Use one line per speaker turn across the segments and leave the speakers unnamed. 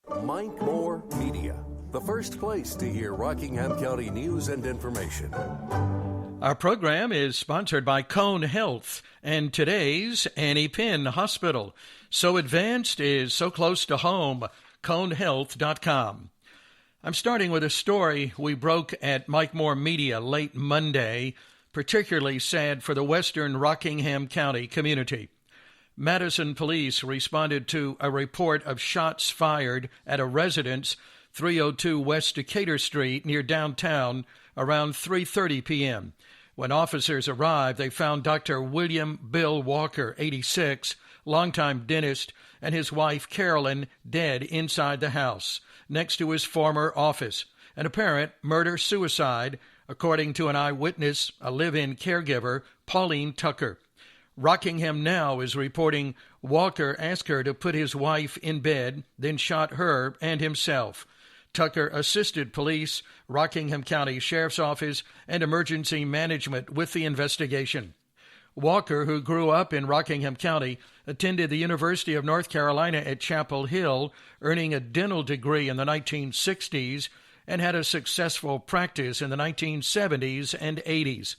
Mike Moore Media, the first place to hear Rockingham County news and information.
Our program is sponsored by Cone Health and today's Annie Penn Hospital. So advanced is so close to home, conehealth.com. I'm starting with a story we broke at Mike Moore Media late Monday, particularly sad for the western Rockingham County community. Madison Police responded to a report of shots fired at a residence, 302 West Decatur Street near downtown, around 3:30 p.m. When officers arrived, they found Dr. William Bill Walker, 86, longtime dentist, and his wife Carolyn dead inside the house, next to his former office. An apparent murder-suicide, according to an eyewitness, a live-in caregiver, Pauline Tucker. Rockingham Now is reporting Walker asked her to put his wife in bed, then shot her and himself. Tucker assisted police, Rockingham County Sheriff's Office, and emergency management with the investigation. Walker, who grew up in Rockingham County, attended the University of North Carolina at Chapel Hill, earning a dental degree in the 1960s, and had a successful practice in the 1970s and 80s.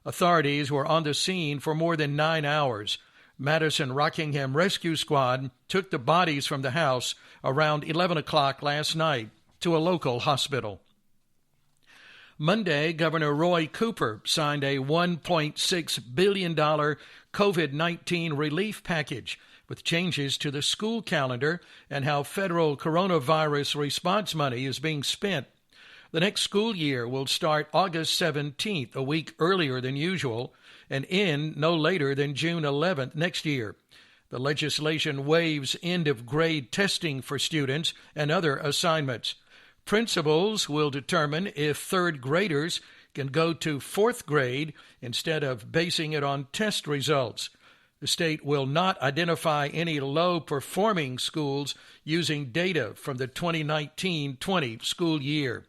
Authorities were on the scene for more than 9 hours. Madison Rockingham Rescue Squad took the bodies from the house around 11 o'clock last night to a local hospital. Monday, Governor Roy Cooper signed a $1.6 billion COVID-19 relief package with changes to the school calendar and how federal coronavirus response money is being spent. The next school year will start August 17th, a week earlier than usual, and end no later than June 11th next year. The legislation waives end-of-grade testing for students and other assignments. Principals will determine if third graders can go to fourth grade instead of basing it on test results. The state will not identify any low-performing schools using data from the 2019-20 school year.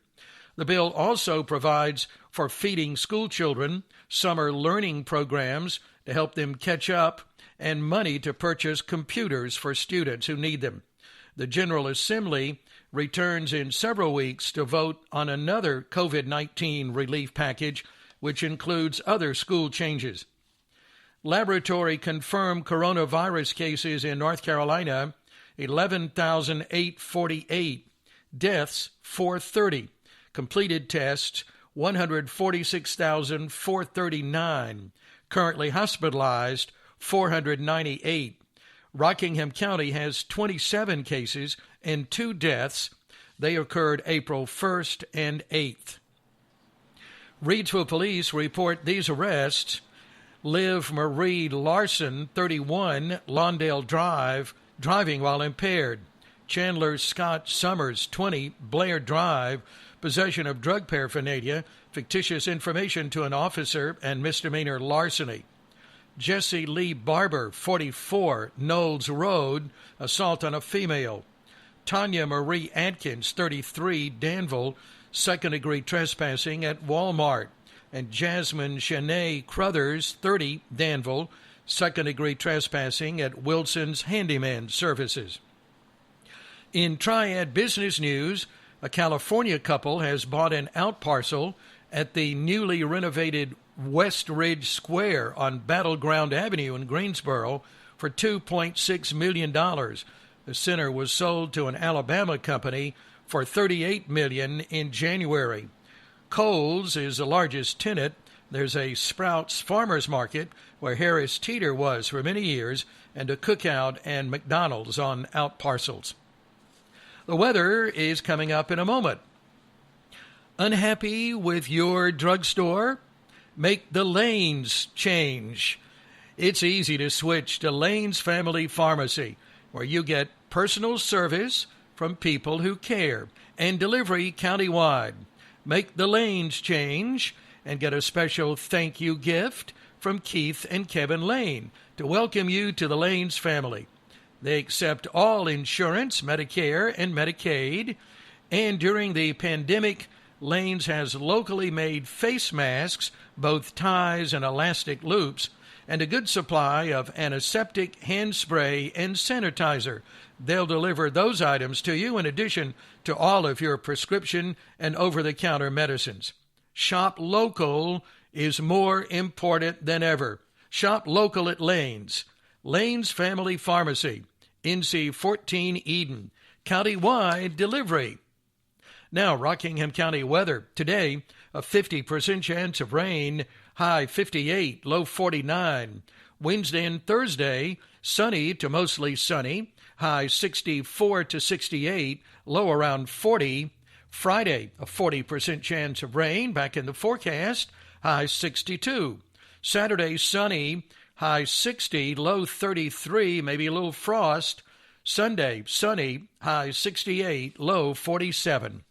The bill also provides for feeding school children, summer learning programs to help them catch up, and money to purchase computers for students who need them. The General Assembly returns in several weeks to vote on another COVID-19 relief package, which includes other school changes. Laboratory confirmed coronavirus cases in North Carolina, 11,848. Deaths, 430. Completed tests, 146,439. Currently hospitalized, 498. Rockingham County has 27 cases and 2 deaths. They occurred April 1st and 8th. Reidsville Police report these arrests. Liv Marie Larson, 31, Lawndale Drive, driving while impaired. Chandler Scott Summers, 20, Blair Drive, possession of drug paraphernalia, fictitious information to an officer, and misdemeanor larceny. Jesse Lee Barber, 44, Knowles Road, assault on a female. Tanya Marie Atkins, 33, Danville, second-degree trespassing at Walmart. And Jasmine Shanae Crothers, 30, Danville, second-degree trespassing at Wilson's Handyman Services. In Triad business news, a California couple has bought an outparcel at the newly renovated West Ridge Square on Battleground Avenue in Greensboro for $2.6 million. The center was sold to an Alabama company for $38 million in January. Kohl's is the largest tenant. There's a Sprouts Farmers Market where Harris Teeter was for many years, and a Cookout and McDonald's on outparcels. The weather is coming up in a moment. Unhappy with your drugstore? Make the lanes change. It's easy to switch to Lane's Family Pharmacy, where you get personal service from people who care and delivery countywide. Make the lanes change and get a special thank you gift from Keith and Kevin Lane to welcome you to the Lane's family. They accept all insurance, Medicare and Medicaid, and during the pandemic, Lane's has locally made face masks, both ties and elastic loops, and a good supply of antiseptic, hand spray, and sanitizer. They'll deliver those items to you in addition to all of your prescription and over-the-counter medicines. Shop local is more important than ever. Shop local at Lane's. Lane's Family Pharmacy, NC 14 Eden. County-wide delivery. Now, Rockingham County weather. Today, a 50% chance of rain, high 58, low 49. Wednesday and Thursday, sunny to mostly sunny, high 64 to 68, low around 40. Friday, a 40% chance of rain, back in the forecast, high 62. Saturday, sunny, high 60, low 33, maybe a little frost. Sunday, sunny, high 68, low 47.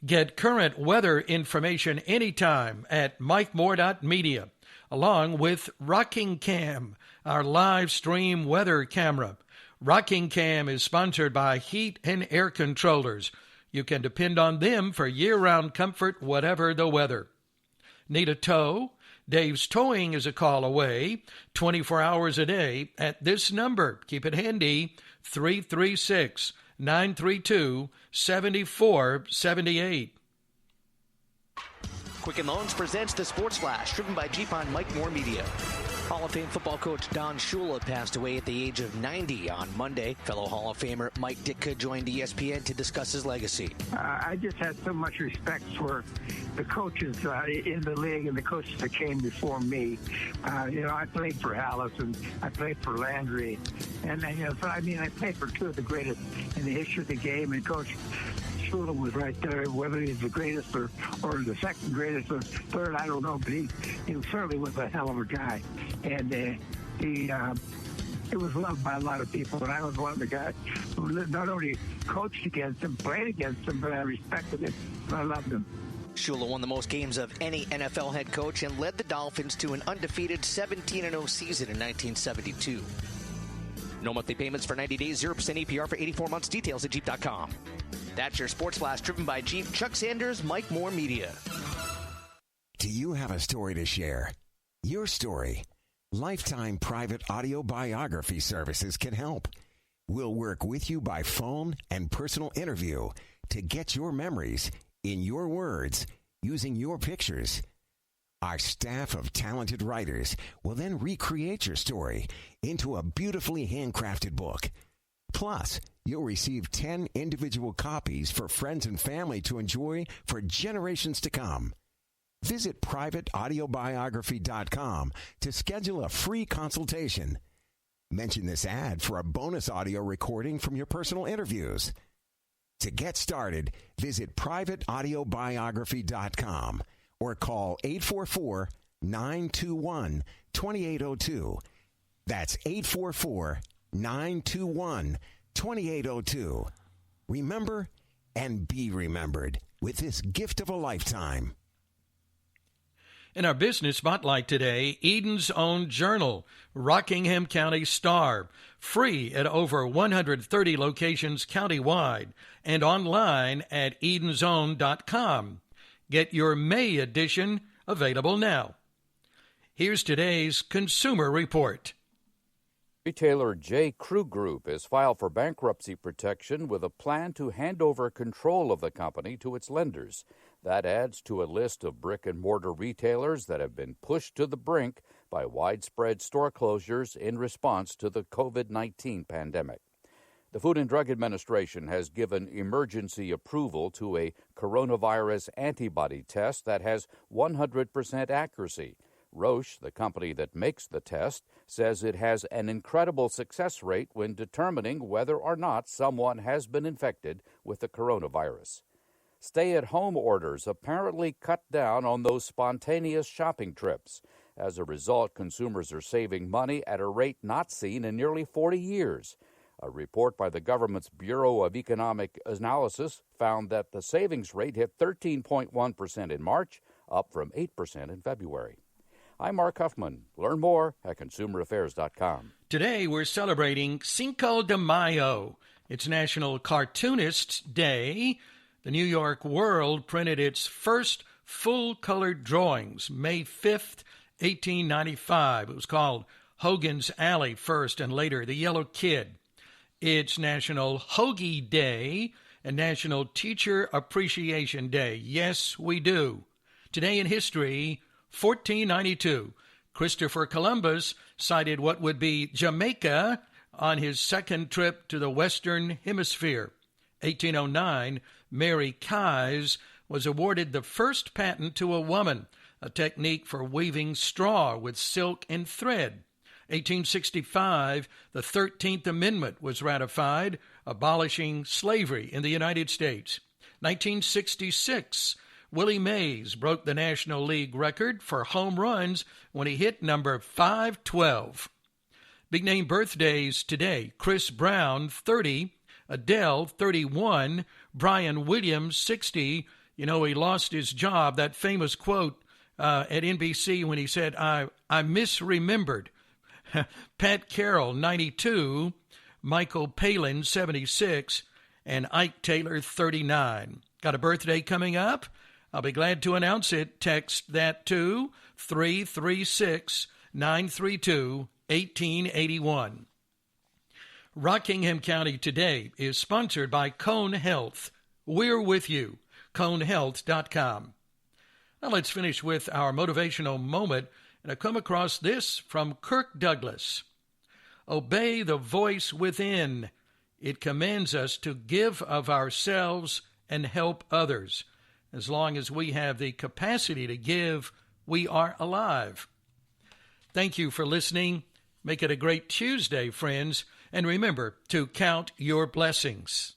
Get current weather information anytime at MikeMoore.media, along with Rockingham, our live stream weather camera. Rockingham is sponsored by Heat and Air Controllers. You can depend on them for year-round comfort, whatever the weather. Need a tow? Dave's Towing is a call away, 24 hours a day at this number. Keep it handy, 336-932-7478.
Quicken Loans presents the Sports Flash, driven by Jeep on Mike Moore Media. Hall of Fame football coach Don Shula passed away at the age of 90 on Monday. Fellow Hall of Famer Mike Ditka joined ESPN to discuss his legacy.
I just had so much respect for the coaches in the league and the coaches that came before me. I played for Allison, I played for Landry, and I played for two of the greatest in the history of the game. And Coach Shula was right there. Whether he's the greatest or the second greatest or third, I don't know, but he certainly was a hell of a guy. And he was loved by a lot of people, and I was one of the guys who not only coached against him, played against him, but I respected him, and I loved him.
Shula won the most games of any NFL head coach and led the Dolphins to an undefeated 17-0 season in 1972. No monthly payments for 90 days, 0% APR for 84 months. Details at Jeep.com. That's your Sports Flash, driven by Jeep. Chuck Sanders, Mike Moore Media.
Do you have a story to share? Your story. Lifetime Private Audio Biography Services can help. We'll work with you by phone and personal interview to get your memories in your words using your pictures. Our staff of talented writers will then recreate your story into a beautifully handcrafted book. Plus, you'll receive 10 individual copies for friends and family to enjoy for generations to come. Visit privateaudiobiography.com to schedule a free consultation. Mention this ad for a bonus audio recording from your personal interviews. To get started, visit privateaudiobiography.com or call 844-921-2802. That's 844-921-2802. Remember and be remembered with this gift of a lifetime.
In our business spotlight today, Eden's own journal, Rockingham County Star, free at over 130 locations countywide and online at edensown.com. Get your May edition available now. Here's today's Consumer Report.
Retailer J. Crew Group has filed for bankruptcy protection with a plan to hand over control of the company to its lenders. That adds to a list of brick-and-mortar retailers that have been pushed to the brink by widespread store closures in response to the COVID-19 pandemic. The Food and Drug Administration has given emergency approval to a coronavirus antibody test that has 100% accuracy. Roche, the company that makes the test, says it has an incredible success rate when determining whether or not someone has been infected with the coronavirus. Stay-at-home orders apparently cut down on those spontaneous shopping trips. As a result, consumers are saving money at a rate not seen in nearly 40 years. A report by the government's Bureau of Economic Analysis found that the savings rate hit 13.1% in March, up from 8% in February. I'm Mark Huffman. Learn more at consumeraffairs.com.
Today we're celebrating Cinco de Mayo. It's National Cartoonists Day. The New York World printed its first full-colored drawings May 5th, 1895. It was called Hogan's Alley first and later The Yellow Kid. It's National Hoagie Day and National Teacher Appreciation Day. Yes, we do. Today in history, 1492, Christopher Columbus sighted what would be Jamaica on his second trip to the Western Hemisphere. 1809, Mary Kies was awarded the first patent to a woman, a technique for weaving straw with silk and thread. 1865, the 13th Amendment was ratified, abolishing slavery in the United States. 1966, Willie Mays broke the National League record for home runs when he hit number 512. Big name birthdays today: Chris Brown, 30, Adele, 31, Brian Williams, 60. You know, he lost his job. That famous quote at NBC when he said, I misremembered. Pat Carroll, 92, Michael Palin, 76, and Ike Taylor, 39. Got a birthday coming up? I'll be glad to announce it. Text that to 336-932-1881. Rockingham County Today is sponsored by Cone Health. We're with you. ConeHealth.com. Now let's finish with our motivational moment, and I come across this from Kirk Douglas. Obey the voice within. It commands us to give of ourselves and help others. As long as we have the capacity to give, we are alive. Thank you for listening. Make it a great Tuesday, friends, and remember to count your blessings.